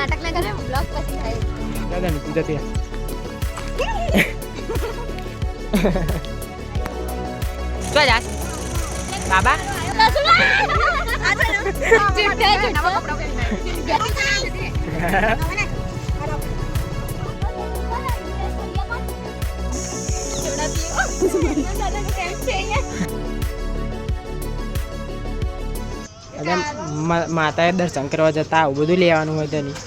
नाटक ना करे ब्लॉग પછી થાય દાદા ની પૂજા તે તો જાસ બાબા માતાએ દર્શન કરવા જતા આવું બધું લેવાનું હોય તો નહીં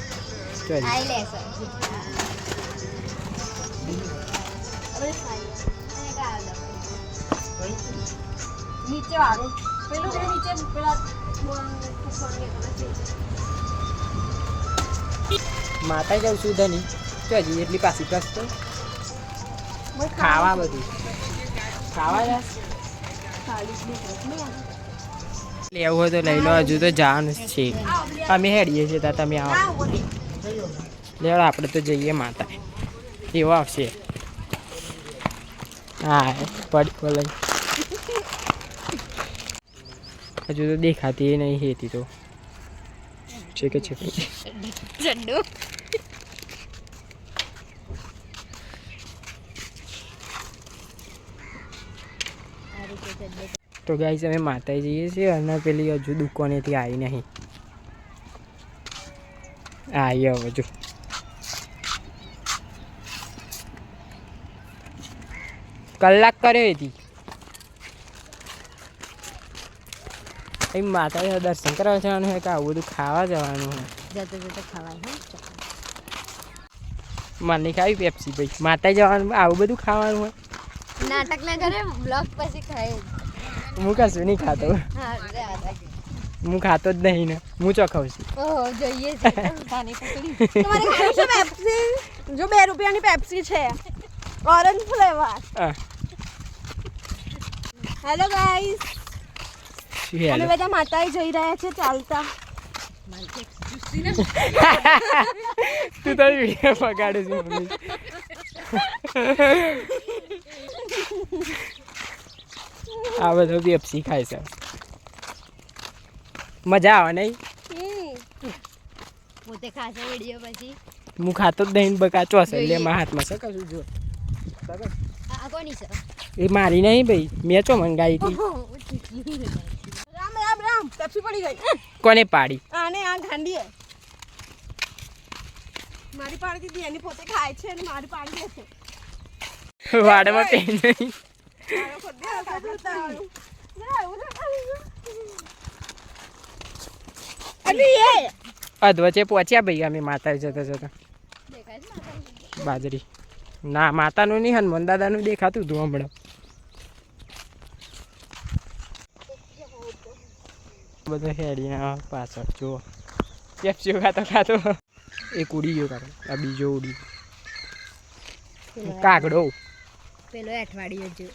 માતા જાઉં છું ધની તો હજી એટલી પાછી કરતો ખાવા બધું ખાવા જાસ લેવું હોય તો લઈ લો હજુ તો જવાનું છે અમે હેડીએ છીએ ત્યાં તમે આવો લેવડો આપણે તો જઈએ માતા એવો આવશે હા પડી બોલે હજુ તો દેખાતી નહીં હેતી તો છે કે છે ચંડુ તો ગાઈસ અમે માતાએ જઈએ છીએ અને પેલી હજુ દુકાનેથી આવી નહીં આવી હવે જો કલાક કર્યો હતી એ માતાએ દર્શન કરવા જવાનું હોય કે આવું બધું ખાવા જવાનું હોય જતો જતો ખવાય મને ખાવી પેપ્સી ભાઈ માતાએ જવાનું આવું બધું ખાવાનું હોય નાટક ના કરે બ્લોગ પછી ખાય હું કશું નહીં ખાતો હું ખાતો જ નહીં ને હું ચોખાવું છું ઓહો જોઈએ છે ખાની પકડી તમારે ખાવી છે પેપ્સી જો 2 રૂપિયાની પેપ્સી છે ઓરેન્જ ફ્લેવર હેલો ગાઈસ અમે બધા માતાએ જઈ રહ્યા છે ચાલતા તું તારી વિડીયો પગાડે છે આ બધું પેપ્સી ખાય છે મજા આવે નહીં પોતે ખાશે વિડીયો પછી હું ખાતો જ નહીં બકાચો હશે એટલે મારા હાથમાં છે કશું જો આ કોની છે એ મારી નહીં ભાઈ મેં ચો મંગાવી હતી રામ રામ રામ પેપ્સી પડી ગઈ કોને પાડી આને આ ગાંડી મારી પાડી દીધી એની પોતે ખાય છે અને મારી પાડી લે છે વાડમાં પેન નહીં અધ વચ્ચે પહોંચ્યા ભાઈ અમે માતા જતા જતા બાજરી ના માતાનું નહીં હનુમાન દાદાનું દેખાતું હતું હમણાં બધો હેડી પાછળ જુઓ પેપ્સીઓ ખાતો ખાતો એક ઉડી ગયો કાકા આ બીજો ઉડી કાગડો પેલો અઠવાડિયો જો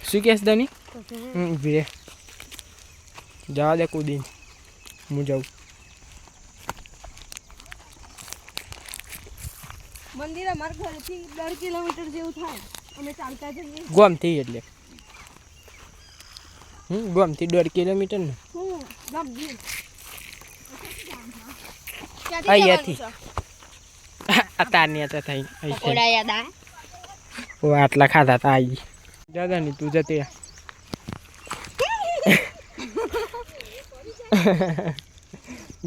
શું કહેશ દની ઊભી રે જવા દે કૂદી હું જાઉં મંદિર અમારા ઘરેથી 10 કિલોમીટર જેવું થાય અમે ચાલતા જઈએ ગોમથી એટલે ગોમથી 1.5 કિલોમીટર ને અહીંયાથી અતારની હતા થઈ પકોડા યાદ આ ઓ આટલા ખાધા હતા આવી દાદા ની તું જતી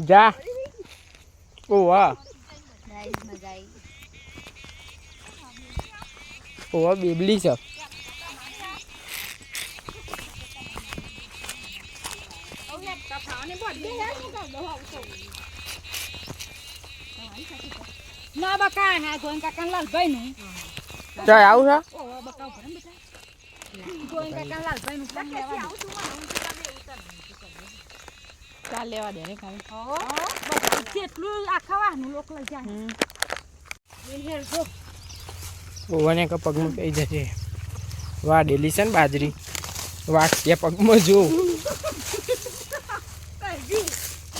જા ઓ વાહ ગાઈસ મજા આવી ઓ બેબલી છે ના બકા ના ગોન કાકા લાલભાઈ નું ચાલ આવું છે ઓ બકા ભરમ બેટા ગોન કાકા લાલભાઈ નું કામ લેવા ચાલ લેવા દે રે ખાલી કેટલું આખાવાનું લોક લઈ જાય હેર જો ઓને કે પગમાં કઈ જશે વાડેલી છે ને બાજરી વાટશે પગમાં જો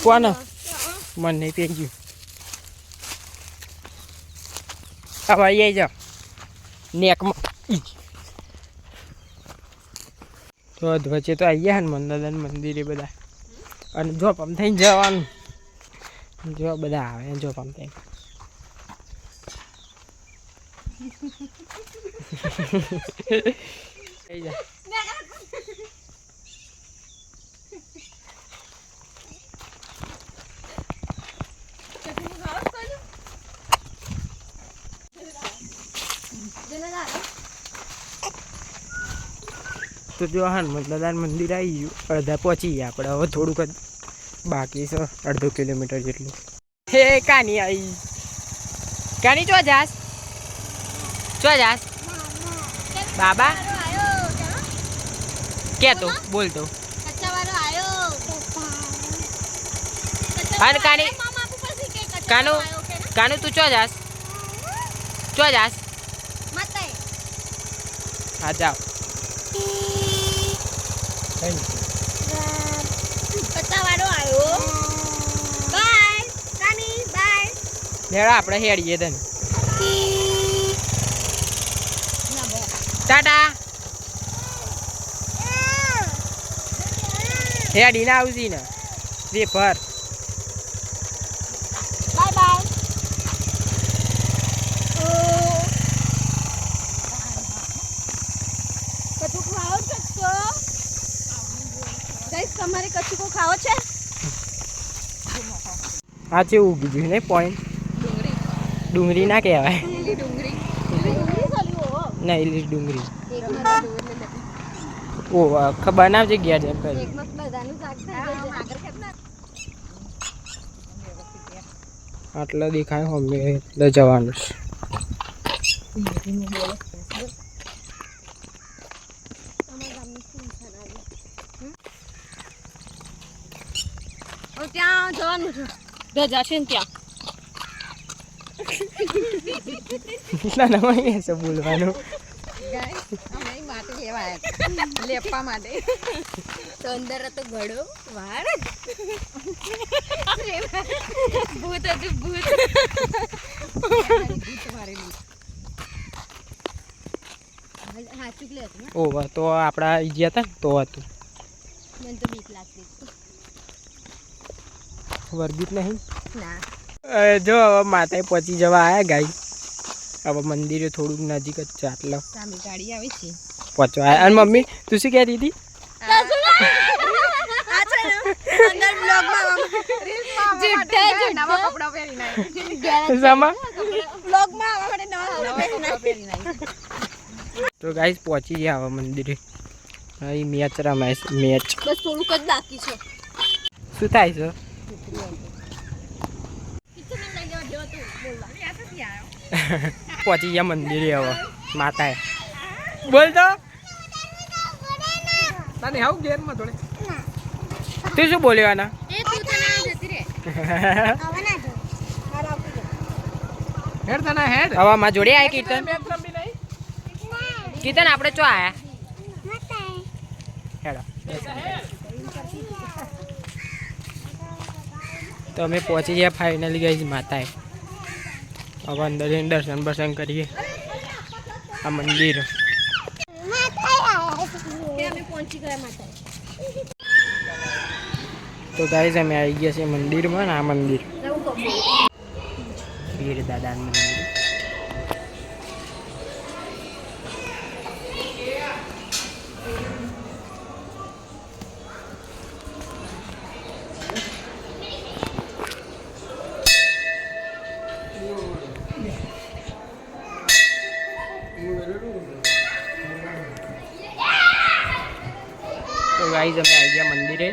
કોણ મન નહીં પી ગયું હવે આવી જાઓ નેકમાં તો વચ્ચે તો આવી ગયા હનુમાન દાદાના મંદિરે બધા અને જો આમ થઈને જવાનું જો બધા આવે જો આમ થઈને થઈ જાય તો જો હનુમાન દાદાનું મંદિર આવી ગયું અડધા પહોંચી ગયા આપણે હવે થોડુંક જ બાકી છે અડધો કિલોમીટર જેટલું હે કાની આવી કાની ચો જાસ બાબા કે તો બોલ તો અને કાની કાનું તું ચો જાસ હા જાઓ લેડા આપણે હેડીએ તને ટાટા હેડીને આવજી ને વેફર તમારે કચુકો ખાવો છે આ છે ઉગી ગયું ને પોઈન્ટ ડુંગળી ના કહેવાય ના લીલી ડુંગળી ઓ બનાવજે ગયા જેમ કરી આટલા દેખાય અમે એટલે જવાનું છે ત્યાં જવાનું છે ધજા છે ને ત્યાં ના ના અહીં છે બોલવાનું લેપવા માટે તો અંદર હતો ઘડો વાળ ભૂત હતું ભૂત મારેલું હા ચૂકલે હતું ને ઓ તો આપણા ગયા હતા ને તો હતું મને તો બીક લાગતી વર્ગીત નહીં ના જો હવે માતાએ પહોંચી જવા આવ્યા ગાઈ હવે મંદિરે થોડુંક નજીક જ છે આટલો સામે ગાડી આવી છે પહોંચવા આવ્યા અને મમ્મી તું શું કહેતી હતી તો ગાઈસ પહોંચી ગયા હવે મંદિરે અહીં મેચ રમાય છે મેચ બસ થોડુંક જ બાકી છે શું થાય છે પહોંચી ગયા મંદિરે હવે માતાએ બોલ તો તને આવું ગેરમાં થોડે તું શું બોલ્યો આના હેડ તને હેડ હવે માં જોડે આય કીર્તન કીર્તન આપણે ચો આયા હેડો તો અમે પહોંચી ગયા ફાઇનલી ગઈ માતાએ હવે અંદર જઈને દર્શન બર્શન કરીએ આ મંદિર તો ગાઈસ અમે આવી ગયા છીએ મંદિરમાં ને આ મંદિર વીર દાદાનું મંદિર તો ગાઈસ અમે આવી ગયા મંદિરે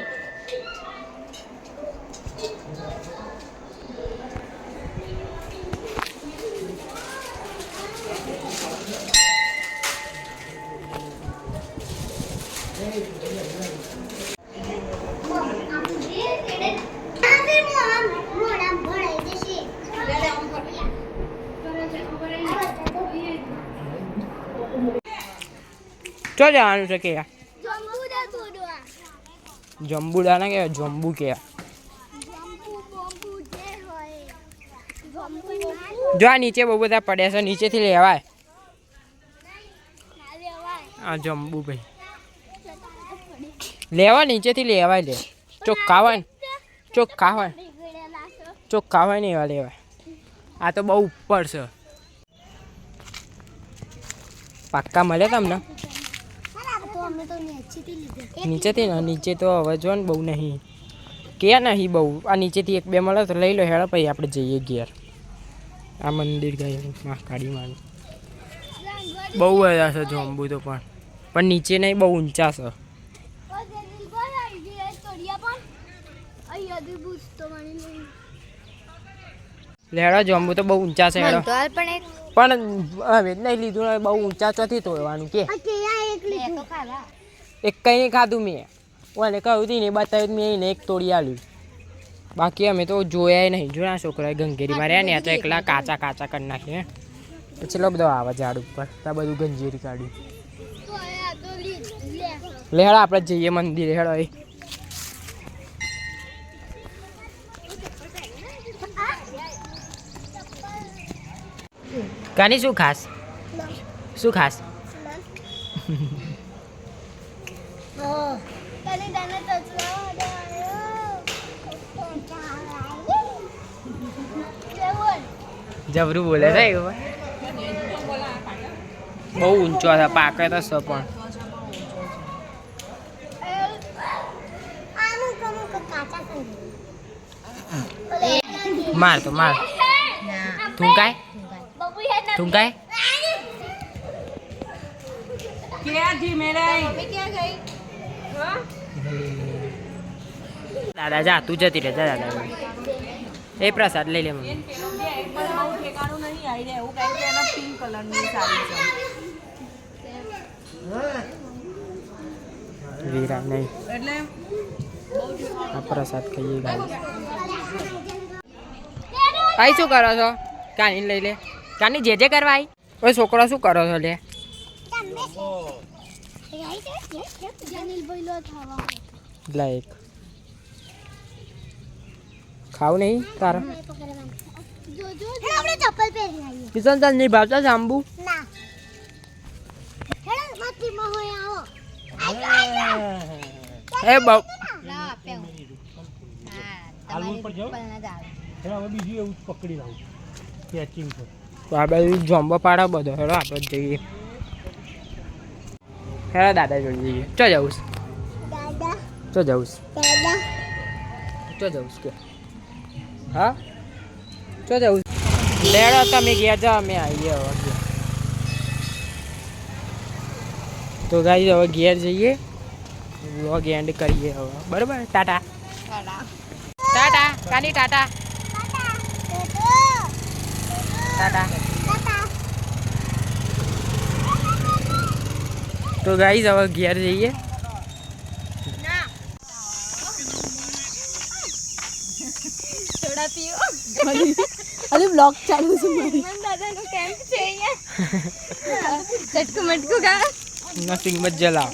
ચો જવાનું છે કે જંબુડા ના કહેવાય જંબુ કહેવાય જો આ નીચે બહુ બધા પડ્યા છે નીચેથી લેવાય આ જંબુ ભાઈ લેવા નીચેથી લેવાય લે ચોખ્ખા હોય ને ચોખ્ખા હોય ને એવા લેવાય આ તો બહુ ઉપર છે પાક્કા મળે તમને નીચેથી ને નીચે તો હવે જો ને બહુ નહીં કે નહીં બહુ આ નીચેથી એક બે મળે તો લઈ લો હેડો પછી આપણે જઈએ ઘેર આ મંદિર ગયું મહાકાળી માનું બહુ બધા છે જોંબુ તો પણ નીચે નહીં બહુ ઊંચા છે લેડો જોંબુ તો બહુ ઊંચા છે હેડો પણ હવે નહીં લીધું બહુ ઊંચા ચોથી તોડવાનું કે એક કંઈ નહીં ખાધું મેં ઓને કહ્યું હતું ને બતાવ્યું મેં એને એક તોડી આલ્યું બાકી અમે તો જોયા નહીં જોયા છોકરાએ ગંગેરી માર્યા ને આ તો એકલા કાચા કરી નાખીએ પછી લો બધો આવે ઝાડ ઉપર ત્યાં બધું ગંજેરી કાઢ્યું લે હેડો આપણે જઈએ મંદિરે હેડો એ કાની શું ખાસ જબરું બોલે છે બહુ ઊંચો છે પાકે તો સ પણ માર થૂંકાય દાદા જા તું જતી રહે જા દાદા એ પ્રસાદ લઈ લે મમ્મી વીરા નહીં આ પ્રસાદ ખાઈએ ગાઈ આઈ શું કરો છો કાની લઈ લે કાની જે કરવા આવી ઓય છોકરો શું કરો છો લે લાઈક ખાવ નહીં તારા કિશન ચાલ નહીં ભાવતા જાંબુ એ બહુ આ બાજુ જોંબો પાડો બધો હેડો આપણે જઈએ હેડો દાદા જોડે જઈએ ચો જવું કે હા ચો જવું લેડો તમે ગયા જાઓ અમે આવીએ હવે તો ગાઈ હવે ઘેર જઈએ વ્લોગ એન્ડ કરીએ હવે બરાબર ટાટા કાની ટાટા તો ગાઈસ હવે ઘેર જઈએ થોડા પીઓ અરે બ્લોગ ચાલુ છે મારી દાદાનો કેમ્પ છે અહીંયા ચટકુ મટકુ કા નથિંગ બટ જલા